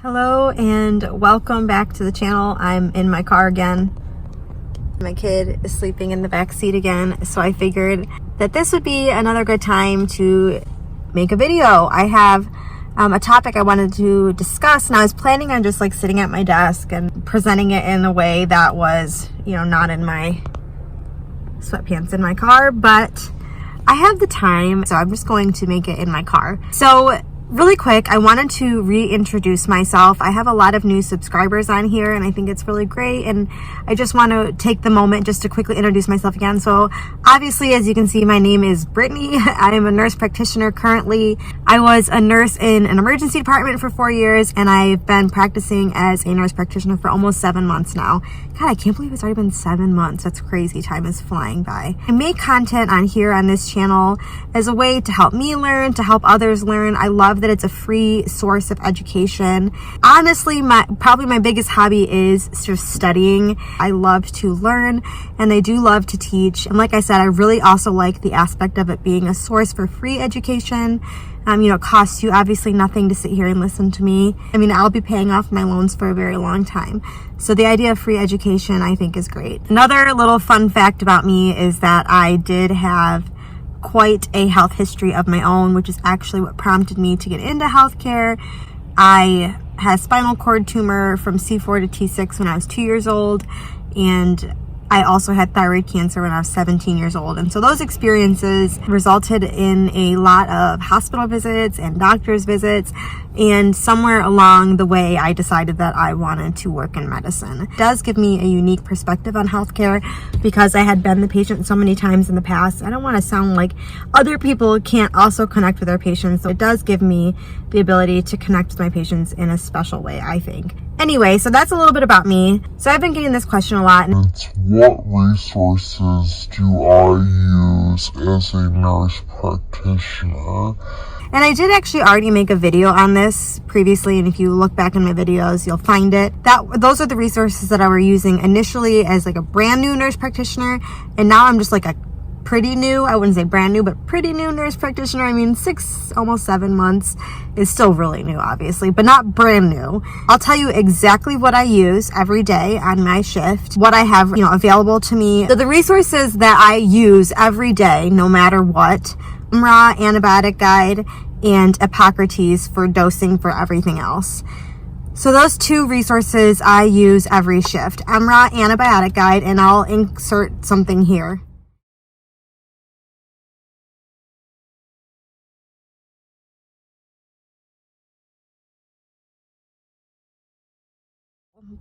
Hello and welcome back to the channel. I'm in my car again. My kid is sleeping in the back seat again, so I figured that this would be another good time to make a video. I have a topic I wanted to discuss, and I was planning on just like sitting at my desk and presenting it in a way that was, not in my sweatpants in my car, but I have the time, so I'm just going to make it in my car. So really quick, I wanted to reintroduce myself. I have a lot of new subscribers on here and I think it's really great, and I just want to take the moment just to quickly introduce myself again. So obviously, as you can see, my name is Brittany. I am a nurse practitioner currently. I was a nurse in an emergency department for 4 years, and I've been practicing as a nurse practitioner for almost 7 months now. God, I can't believe it's already been 7 months. That's crazy. Time is flying by. I make content on here on this channel as a way to help me learn, to help others learn. I love that it's a free source of education. Honestly, probably my biggest hobby is just studying. I love to learn and I do love to teach. And like I said, I really also like the aspect of it being a source for free education. It costs you obviously nothing to sit here and listen to me. I'll be paying off my loans for a very long time. So the idea of free education, I think, is great. Another little fun fact about me is that I did have quite a health history of my own, which is actually what prompted me to get into healthcare. I had a spinal cord tumor from C4 to T6 when I was 2 years old, and I also had thyroid cancer when I was 17 years old. And so those experiences resulted in a lot of hospital visits and doctor's visits. And somewhere along the way, I decided that I wanted to work in medicine. It does give me a unique perspective on healthcare because I had been the patient so many times in the past. I don't want to sound like other people can't also connect with their patients. So it does give me the ability to connect with my patients in a special way, I think. Anyway, so that's a little bit about me. So I've been getting this question a lot. What resources do I use as a nurse practitioner? And I did actually already make a video on this previously, and if you look back in my videos, you'll find it. Those are the resources that I were using initially as like a brand new nurse practitioner, and now I'm just like a pretty new, I wouldn't say brand new, but pretty new nurse practitioner. Almost 7 months is still really new, obviously, but not brand new. I'll tell you exactly what I use every day on my shift, what I have, available to me. So the resources that I use every day, no matter what: Antibiotic Guide and Hippocrates for dosing for everything else. So those two resources I use every shift: Antibiotic Guide, and I'll insert something here.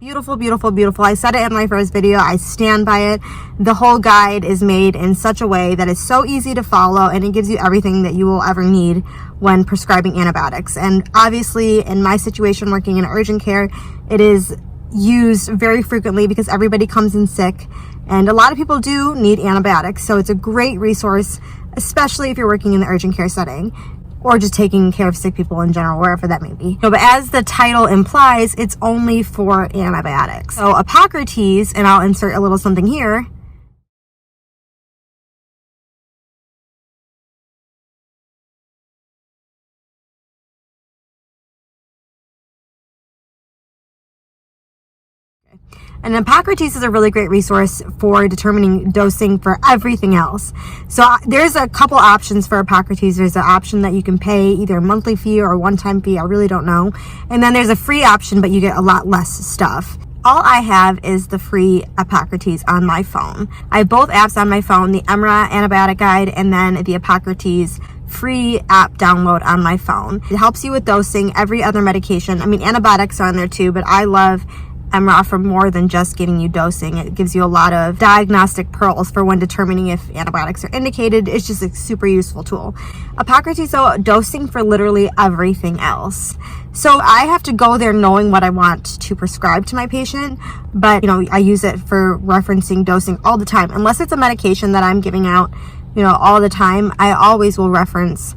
Beautiful, beautiful, beautiful. I said it in my first video. I stand by it. The whole guide is made in such a way that it's so easy to follow, and it gives you everything that you will ever need when prescribing antibiotics. And obviously, in my situation working in urgent care, it is used very frequently because everybody comes in sick, and a lot of people do need antibiotics. So it's a great resource, especially if you're working in the urgent care setting, or just taking care of sick people in general, wherever that may be. But as the title implies, it's only for antibiotics. So Hippocrates, and I'll insert a little something here, and Hippocrates is a really great resource for determining dosing for everything else. So there's a couple options for Hippocrates. There's an option that you can pay either a monthly fee or a one-time fee. I really don't know. And then there's a free option, but you get a lot less stuff. All I have is the free Hippocrates on my phone. I have both apps on my phone, the Antibiotic Guide and then the Hippocrates free app download on my phone. It helps you with dosing every other medication. Antibiotics are on there too, but I love for more than just giving you dosing. It gives you a lot of diagnostic pearls for when determining if antibiotics are indicated. It's just a super useful tool. Hippocrates, so dosing for literally everything else. So I have to go there knowing what I want to prescribe to my patient, but I use it for referencing dosing all the time. Unless it's a medication that I'm giving out, all the time, I always will reference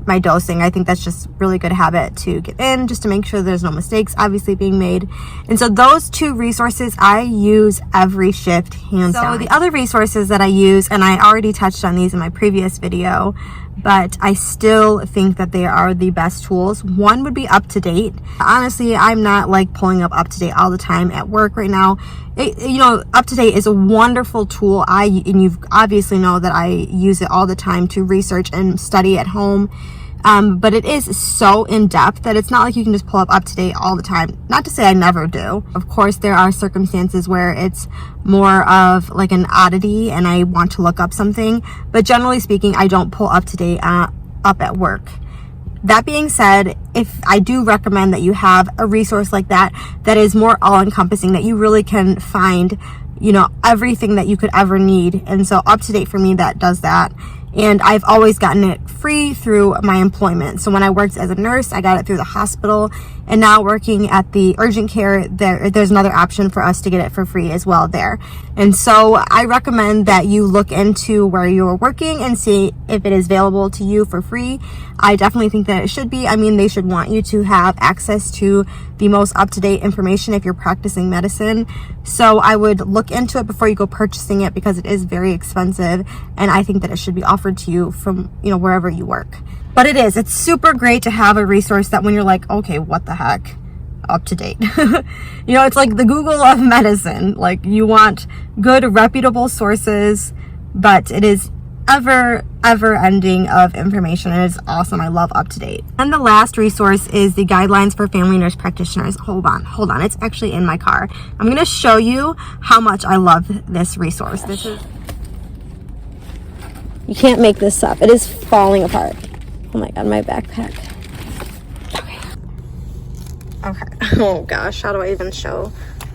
my dosing. I think that's just really good habit to get in, just to make sure there's no mistakes obviously being made. And so those two resources I use every shift, hands down. So the other resources that I use, and I already touched on these in my previous video, but I still think that they are the best tools. One would be UpToDate. Honestly, I'm not like pulling up UpToDate all the time at work right now. UpToDate is a wonderful tool. And you obviously know that I use it all the time to research and study at home. But it is so in-depth that it's not like you can just pull up UpToDate all the time. Not to say I never do. Of course, there are circumstances where it's more of like an oddity and I want to look up something. But generally speaking, I don't pull UpToDate up at work. That being said, if I do recommend that you have a resource like that is more all-encompassing, that you really can find, everything that you could ever need. And so UpToDate for me, that does that. And I've always gotten it free through my employment. So when I worked as a nurse, I got it through the hospital. And now working at the urgent care, there's another option for us to get it for free as well there. And so I recommend that you look into where you're working and see if it is available to you for free. I definitely think that it should be. I mean, they should want you to have access to the most up-to-date information if you're practicing medicine. So I would look into it before you go purchasing it, because it is very expensive. And I think that it should be offered to you from, wherever you work. But it's super great to have a resource that when you're like, okay, what the heck? UpToDate. It's like the Google of medicine. Like, you want good, reputable sources, but it is ever ending of information, and it's awesome. I love UpToDate. And the last resource is the guidelines for family nurse practitioners. Hold on. It's actually in my car. I'm going to show you how much I love this resource. You can't make this up. It is falling apart. Oh my God, my backpack. Okay. Oh gosh, how do I even show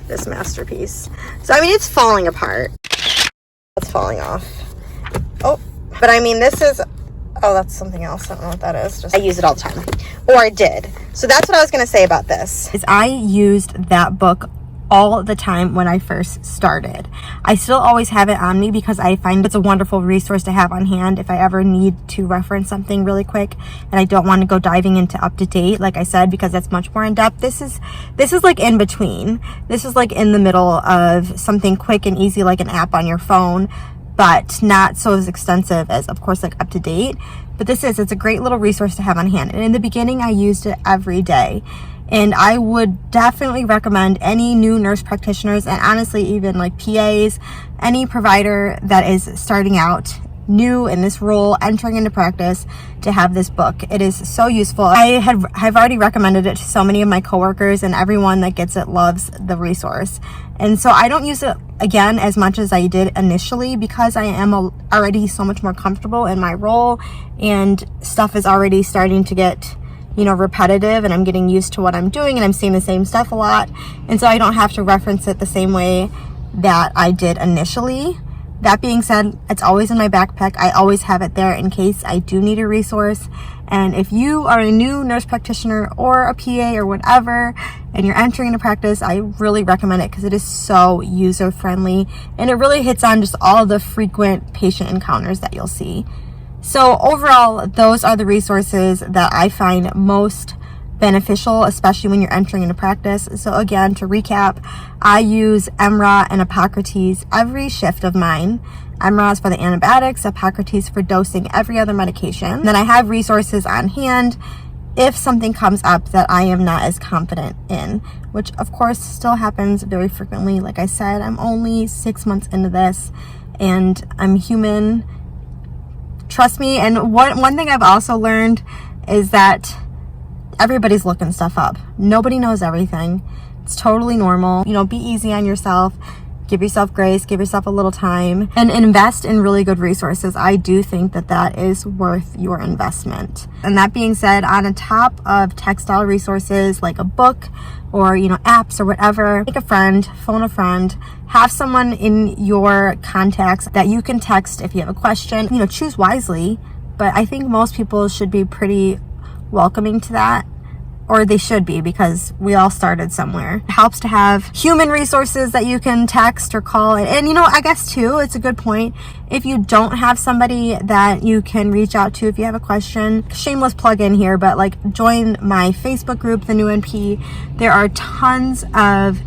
this masterpiece? So, it's falling apart. It's falling off. Oh, but this is, that's something else. I don't know what that is. I use it all the time. Or I did. So that's what I was going to say about this. I used that book all the time when I first started. I still always have it on me because I find it's a wonderful resource to have on hand if I ever need to reference something really quick and I don't want to go diving into UpToDate, like I said, because that's much more in depth. This is like in between. This is like in the middle of something quick and easy, like an app on your phone, but not so as extensive as, of course, like UpToDate. But it's a great little resource to have on hand. And in the beginning, I used it every day. And I would definitely recommend any new nurse practitioners, and honestly, even like PAs, any provider that is starting out new in this role, entering into practice, to have this book. It is so useful. I have already recommended it to so many of my coworkers, and everyone that gets it loves the resource. And so I don't use it again as much as I did initially, because I am already so much more comfortable in my role, and stuff is already starting to get repetitive, and I'm getting used to what I'm doing, and I'm seeing the same stuff a lot. And so I don't have to reference it the same way that I did initially. That being said, it's always in my backpack. I always have it there in case I do need a resource. And if you are a new nurse practitioner or a PA or whatever, and you're entering into practice, I really recommend it because it is so user-friendly, and it really hits on just all the frequent patient encounters that you'll see. So overall, those are the resources that I find most beneficial, especially when you're entering into practice. So again, to recap, I use EMRA and Hippocrates every shift of mine. EMRA is for the antibiotics, Hippocrates for dosing every other medication. Then I have resources on hand if something comes up that I am not as confident in, which of course still happens very frequently. Like I said, I'm only 6 months into this, and I'm human. Trust me. And one thing I've also learned is that everybody's looking stuff up. Nobody knows everything. It's totally normal. Be easy on yourself. Give yourself grace. Give yourself a little time. And invest in really good resources. I do think that is worth your investment. And that being said, on top of textile resources like a book or, apps or whatever, make a friend, phone a friend, have someone in your contacts that you can text if you have a question. Choose wisely, but I think most people should be pretty welcoming to that, or they should be, because we all started somewhere. It helps to have human resources that you can text or call. And I guess too, it's a good point, if you don't have somebody that you can reach out to if you have a question, shameless plug in here, but join my Facebook group, the New NP. There are tons of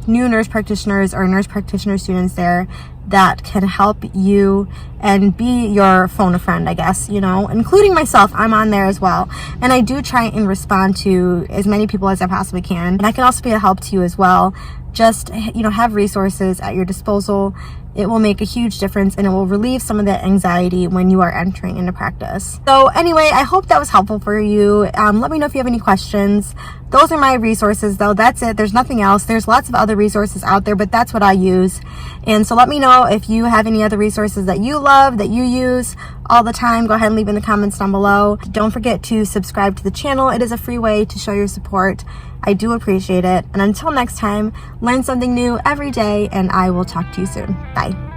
new nurse practitioners or nurse practitioner students there that can help you and be your phone a friend, I guess, you know, including myself. I'm on there as well. And I do try and respond to as many people as I possibly can. And I can also be a help to you as well. Just, you know, have resources at your disposal. It will make a huge difference and it will relieve some of that anxiety when you are entering into practice. So anyway, I hope that was helpful for you. Let me know if you have any questions. Those are my resources though. That's it. There's nothing else. There's lots of other resources out there, but that's what I use. And so let me know if you have any other resources that you love, that you use all the time. Go ahead and leave in the comments down below. Don't forget to subscribe to the channel. It is a free way to show your support. I do appreciate it. And until next time, learn something new every day, and I will talk to you soon. Bye.